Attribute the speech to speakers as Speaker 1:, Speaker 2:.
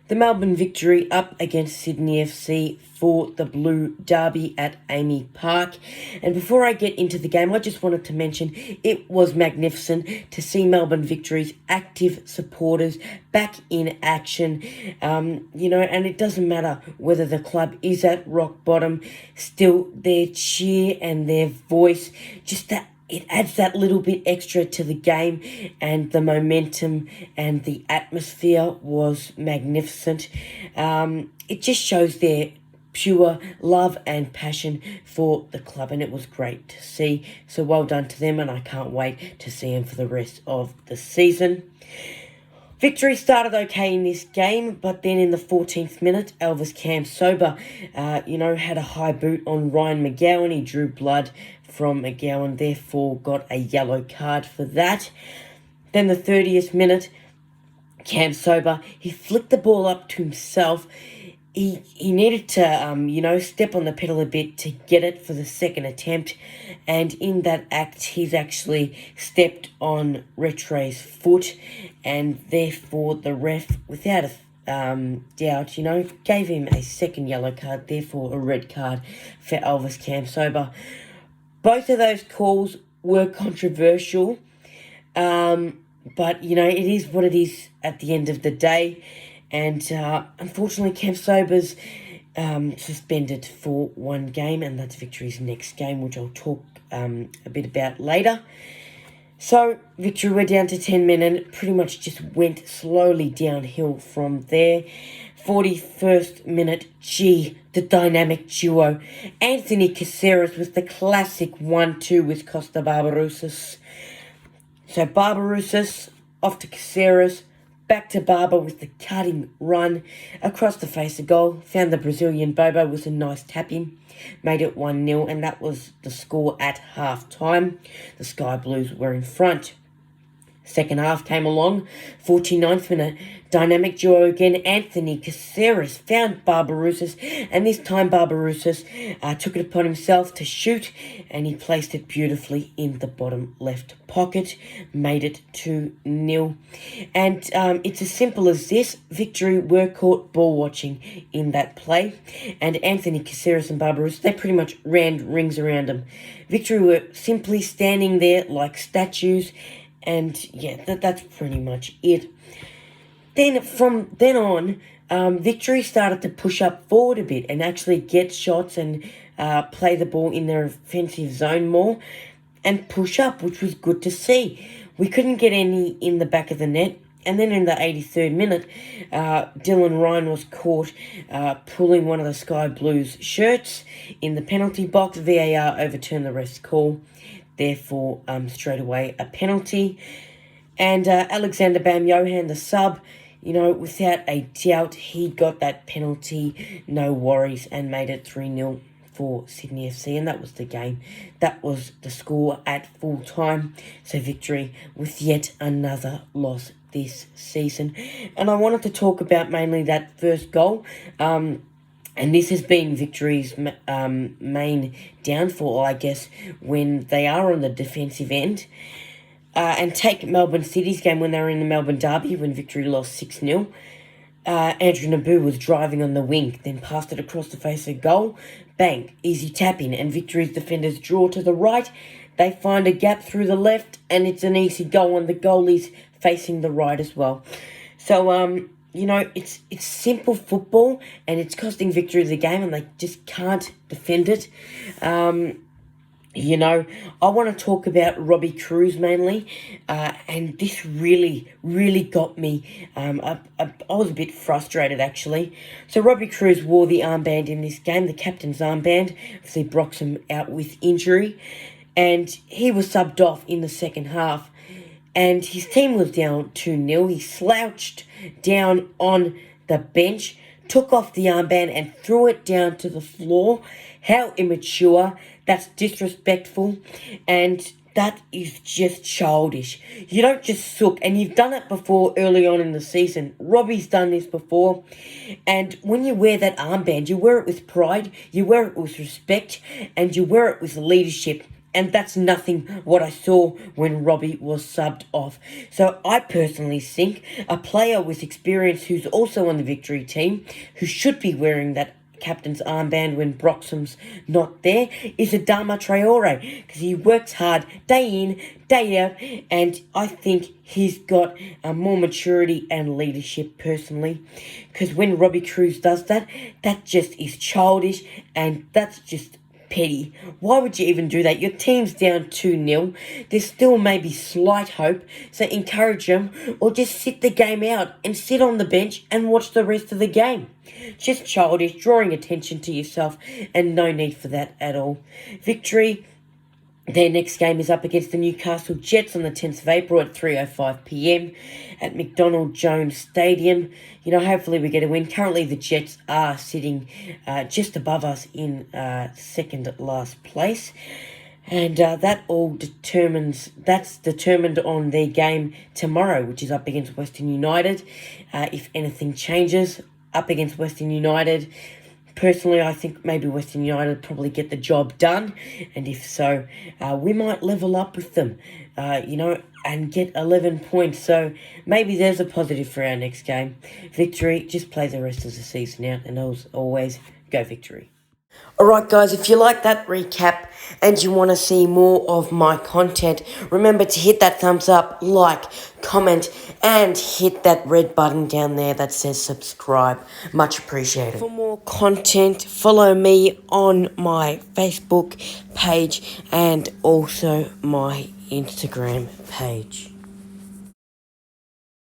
Speaker 1: The Melbourne Victory up against Sydney FC for the Blue Derby at Amy Park. And before I get into the game, I just wanted to mention it was magnificent to see Melbourne Victory's active supporters back in action. And it doesn't matter whether the club is at rock bottom, still their cheer and their voice, just that it adds that little bit extra to the game, and the momentum and the atmosphere was magnificent. It just shows their pure love and passion for the club, and it was great to see. So well done to them, and I can't wait to see them for the rest of the season. Victory started okay in this game, but then in the 14th minute, Elvis Camsoba, had a high boot on Ryan McGowan. He drew blood from McGowan, therefore got a yellow card for that. Then the 30th minute, Camsoba, he flicked the ball up to himself. He needed to, step on the pedal a bit to get it for the second attempt. And in that act, he's actually stepped on Retre's foot. And therefore, the ref, without a doubt, gave him a second yellow card. Therefore, a red card for Elvis Camsoba. Both of those calls were controversial. But, it is what it is at the end of the day. And unfortunately, Camsoba's suspended for one game, and that's Victory's next game, which I'll talk a bit about later. So, Victory were down to 10 men, and it pretty much just went slowly downhill from there. 41st minute, the dynamic duo. Anthony Caceres with the classic 1-2 with Costa Barbarouses. So, Barbarouses off to Caceres. Back to Barber with the cutting run across the face of goal. Found the Brazilian Bobo with a nice tap-in. Made it 1-0, and that was the score at half-time. The Sky Blues were in front. Second half came along. 49th minute. Dynamic duo again. Anthony Caceres found Barbarouses, and this time Barbarouses took it upon himself to shoot, and he placed it beautifully in the bottom left pocket. Made it 2-0. And it's as simple as this. Victory were caught ball watching in that play, and Anthony Caceres and Barbarouses, they pretty much ran rings around him. Victory were simply standing there like statues. And yeah, that's pretty much it. Then from then on, Victory started to push up forward a bit and actually get shots and play the ball in their offensive zone more and push up, which was good to see. We couldn't get any in the back of the net. And then in the 83rd minute, Dylan Ryan was caught pulling one of the Sky Blues shirts in the penalty box. VAR overturned the ref's call. Therefore, straight away, a penalty. And Alexander Bam-Johan, the sub, without a doubt, he got that penalty, no worries, and made it 3-0 for Sydney FC. And that was the game. That was the score at full time. So Victory with yet another loss this season. And I wanted to talk about mainly that first goal. And this has been Victory's main downfall, I guess, when they are on the defensive end. And take Melbourne City's game when they were in the Melbourne Derby, when Victory lost 6-0. Andrew Naboo was driving on the wing, then passed it across the face of goal. Bang, easy tap-in, and Victory's defenders draw to the right. They find a gap through the left, and it's an easy goal, and the goalie's facing the right as well. So, it's simple football, and it's costing Victory the game, and they just can't defend it. I want to talk about Robbie Cruz mainly, and this really, really got me. I was a bit frustrated, actually. So Robbie Cruz wore the armband in this game, the captain's armband. Obviously, Broxham out with injury, and he was subbed off in the second half. And his team was down 2-0. He slouched down on the bench, took off the armband and threw it down to the floor. How immature. That's disrespectful. And that is just childish. You don't just sook. And you've done it before early on in the season. Robbie's done this before. And when you wear that armband, you wear it with pride. You wear it with respect. And you wear it with leadership. and that's nothing what I saw when Robbie was subbed off. So I personally think a player with experience who's also on the Victory team, who should be wearing that captain's armband when Broxham's not there, is Adama Traore, because he works hard day in, day out, and I think he's got more maturity and leadership personally, because when Robbie Cruz does that, that just is childish, and that's just petty. Why would you even do that? Your team's down 2-0. There's still maybe slight hope, so encourage them, or just sit the game out and sit on the bench and watch the rest of the game. Just childish, drawing attention to yourself, and no need for that at all. Victory, their next game is up against the Newcastle Jets on the 10th of April at 3:05 p.m. at McDonald Jones Stadium. Hopefully we get a win. Currently the Jets are sitting just above us in second last place. And that's determined on their game tomorrow, which is up against Western United. If anything changes up against Western United, personally, I think maybe Western United probably get the job done, and if so, we might level up with them, and get 11 points. So maybe there's a positive for our next game. Victory, just play the rest of the season out, and as always, go Victory. Alright guys, if you like that recap and you want to see more of my content, remember to hit that thumbs up, like, comment, and hit that red button down there that says subscribe. Much appreciated. For more content, follow me on my Facebook page and also my Instagram page.